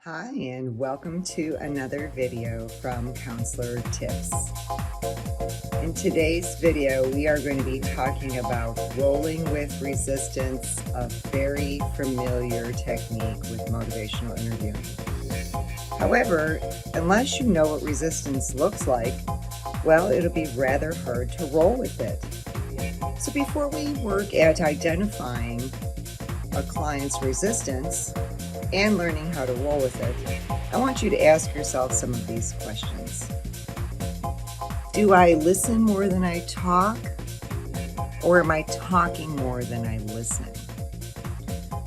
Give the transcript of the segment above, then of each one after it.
Hi, and welcome to another video from Counselor Tips. In today's video, we are going to be talking about rolling with resistance, a very familiar technique with motivational interviewing. However, unless you know what resistance looks like, well, it'll be rather hard to roll with it. So before we work at identifying a client's resistance and learning how to roll with it, I want you to ask yourself some of these questions. Do I listen more than I talk? Or am I talking more than I listen?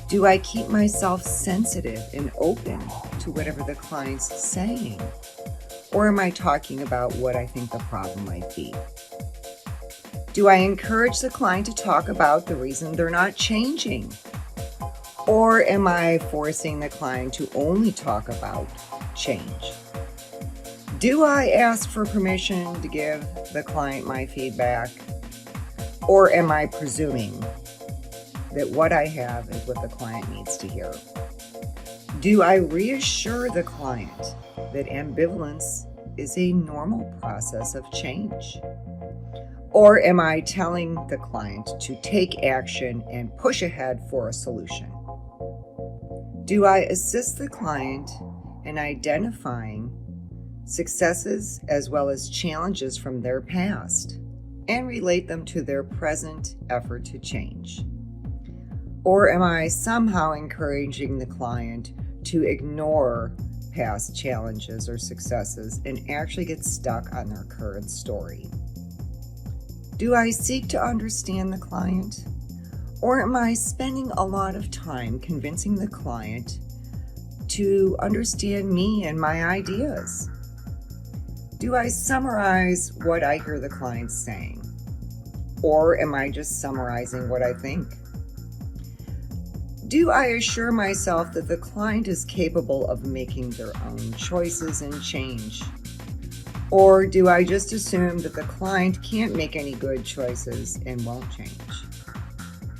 Do I keep myself sensitive and open to whatever the client's saying? Or am I talking about what I think the problem might be? Do I encourage the client to talk about the reason they're not changing? Or am I forcing the client to only talk about change? Do I ask for permission to give the client my feedback? Or am I presuming that what I have is what the client needs to hear? Do I reassure the client that ambivalence is a normal process of change? Or am I telling the client to take action and push ahead for a solution? Do I assist the client in identifying successes as well as challenges from their past and relate them to their present effort to change? Or am I somehow encouraging the client to ignore past challenges or successes and actually get stuck on their current story? Do I seek to understand the client? Or am I spending a lot of time convincing the client to understand me and my ideas? Do I summarize what I hear the client saying? Or am I just summarizing what I think? Do I assure myself that the client is capable of making their own choices and change? Or do I just assume that the client can't make any good choices and won't change?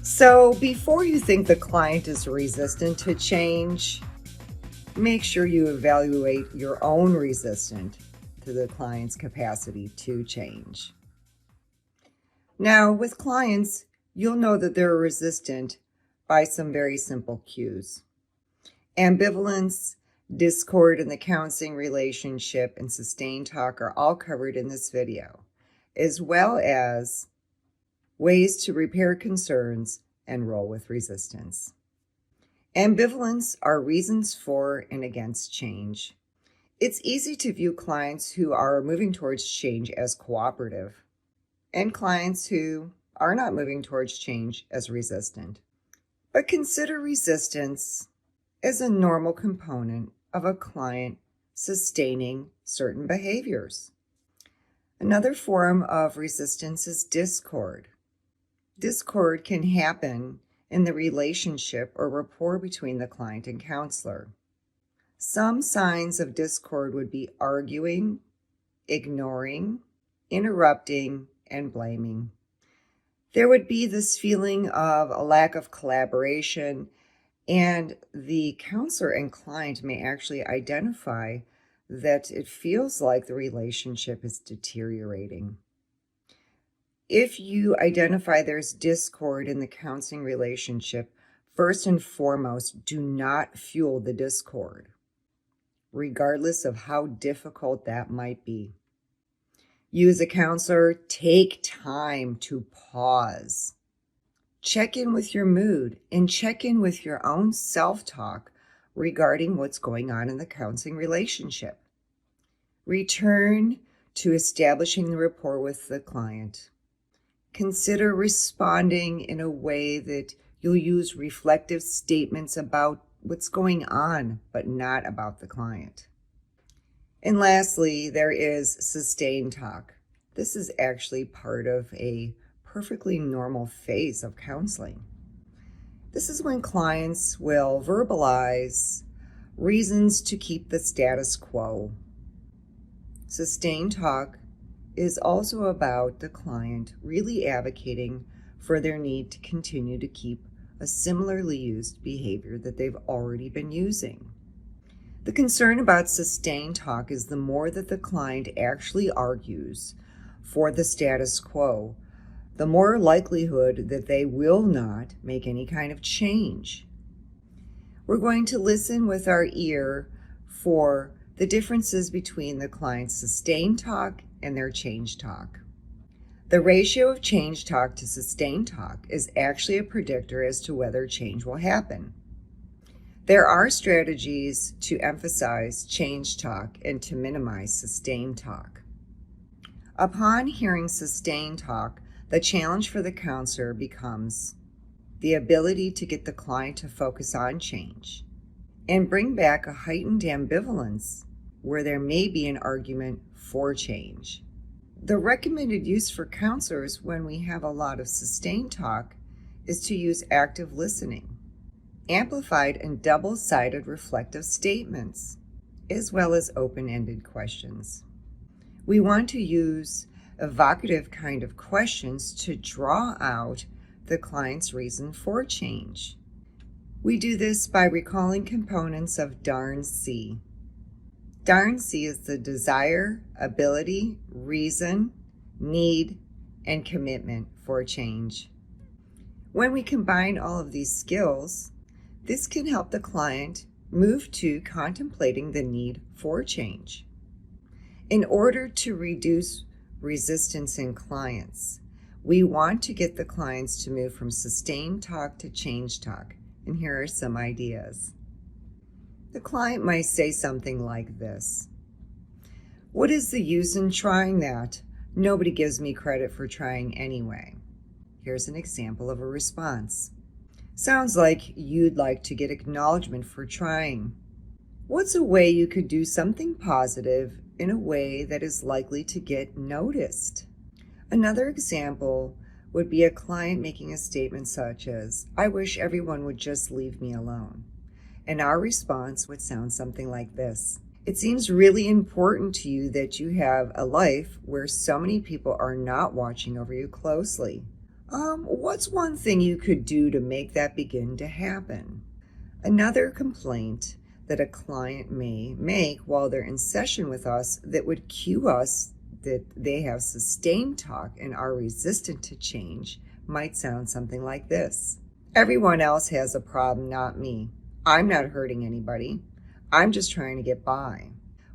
So before you think the client is resistant to change, make sure you evaluate your own resistance to the client's capacity to change. Now, with clients, you'll know that they're resistant by some very simple cues. Ambivalence, discord in the counseling relationship, and sustained talk are all covered in this video, as well as ways to repair concerns and roll with resistance. Ambivalence are reasons for and against change. It's easy to view clients who are moving towards change as cooperative and clients who are not moving towards change as resistant. But consider resistance as a normal component of a client sustaining certain behaviors. Another form of resistance is discord. Discord can happen in the relationship or rapport between the client and counselor. Some signs of discord would be arguing, ignoring, interrupting, and blaming. There would be this feeling of a lack of collaboration, and the counselor and client may actually identify that it feels like the relationship is deteriorating. If you identify there's discord in the counseling relationship, first and foremost, do not fuel the discord, regardless of how difficult that might be. You as a counselor, take time to pause. Check in with your mood and check in with your own self-talk regarding what's going on in the counseling relationship. Return to establishing the rapport with the client. Consider responding in a way that you'll use reflective statements about what's going on, but not about the client. And lastly, there is sustained talk. This is actually part of a perfectly normal phase of counseling. This is when clients will verbalize reasons to keep the status quo. Sustained talk is also about the client really advocating for their need to continue to keep a similarly used behavior that they've already been using. The concern about sustained talk is the more that the client actually argues for the status quo, the more likelihood that they will not make any kind of change. We're going to listen with our ear for the differences between the client's sustained talk and their change talk. The ratio of change talk to sustained talk is actually a predictor as to whether change will happen. There are strategies to emphasize change talk and to minimize sustained talk. Upon hearing sustained talk, the challenge for the counselor becomes the ability to get the client to focus on change and bring back a heightened ambivalence where there may be an argument for change. The recommended use for counselors when we have a lot of sustained talk is to use active listening, amplified and double-sided reflective statements, as well as open-ended questions. We want to use evocative kind of questions to draw out the client's reason for change. We do this by recalling components of DARN C. DARN C is the desire, ability, reason, need, and commitment for change. When we combine all of these skills, this can help the client move to contemplating the need for change. In order to reduce resistance in clients, we want to get the clients to move from sustained talk to change talk, and here are some ideas. The client might say something like this: "What is the use in trying that? Nobody gives me credit for trying anyway." Here's an example of a response. "Sounds like you'd like to get acknowledgement for trying. What's a way you could do something positive in a way that is likely to get noticed?" Another example would be a client making a statement such as, "I wish everyone would just leave me alone." And our response would sound something like this: "It seems really important to you that you have a life where so many people are not watching over you closely. What's one thing you could do to make that begin to happen?" Another complaint that a client may make while they're in session with us that would cue us that they have sustained talk and are resistant to change might sound something like this: "Everyone else has a problem, not me. I'm not hurting anybody. I'm just trying to get by."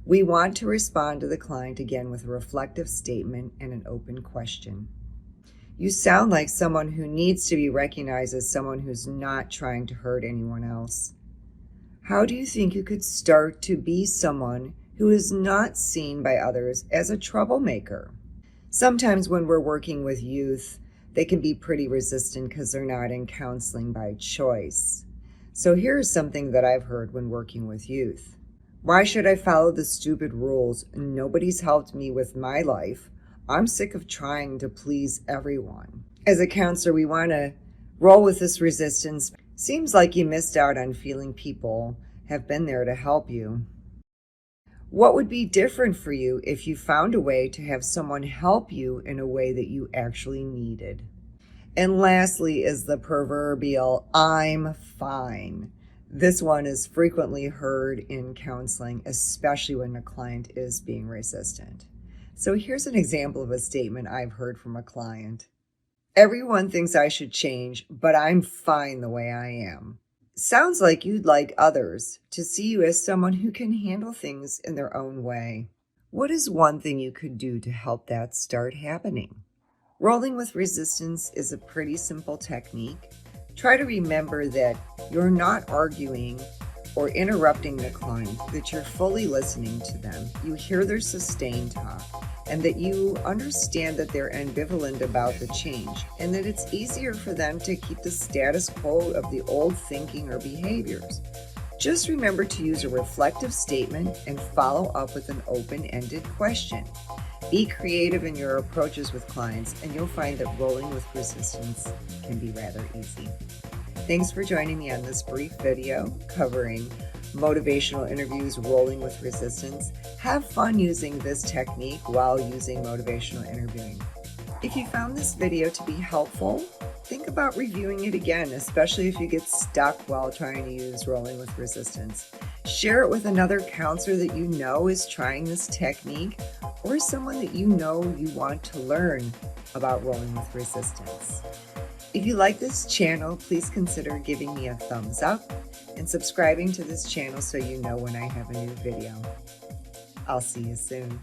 We want to respond to the client again with a reflective statement and an open question. "You sound like someone who needs to be recognized as someone who's not trying to hurt anyone else. How do you think you could start to be someone who is not seen by others as a troublemaker?" Sometimes when we're working with youth, they can be pretty resistant because they're not in counseling by choice. So here's something that I've heard when working with youth. "Why should I follow the stupid rules? Nobody's helped me with my life. I'm sick of trying to please everyone." As a counselor, we want to roll with this resistance. Seems like you missed out on feeling people have been there to help you. What would be different for you if you found a way to have someone help you in a way that you actually needed? And lastly is the proverbial "I'm fine." This one is frequently heard in counseling, especially when a client is being resistant. So here's an example of a statement I've heard from a client. "Everyone thinks I should change, but I'm fine the way I am." Sounds like you'd like others to see you as someone who can handle things in their own way. What is one thing you could do to help that start happening? Rolling with resistance is a pretty simple technique. Try to remember that you're not arguing or interrupting the client, that you're fully listening to them, you hear their sustained talk, and that you understand that they're ambivalent about the change, and that it's easier for them to keep the status quo of the old thinking or behaviors. Just remember to use a reflective statement and follow up with an open-ended question. Be creative in your approaches with clients, and you'll find that rolling with resistance can be rather easy. Thanks for joining me on this brief video covering motivational interviews, rolling with resistance. Have fun using this technique while using motivational interviewing. If you found this video to be helpful, think about reviewing it again, especially if you get stuck while trying to use rolling with resistance. Share it with another counselor that you know is trying this technique, or someone that you know you want to learn about rolling with resistance. If you like this channel, please consider giving me a thumbs up and subscribing to this channel so you know when I have a new video. I'll see you soon.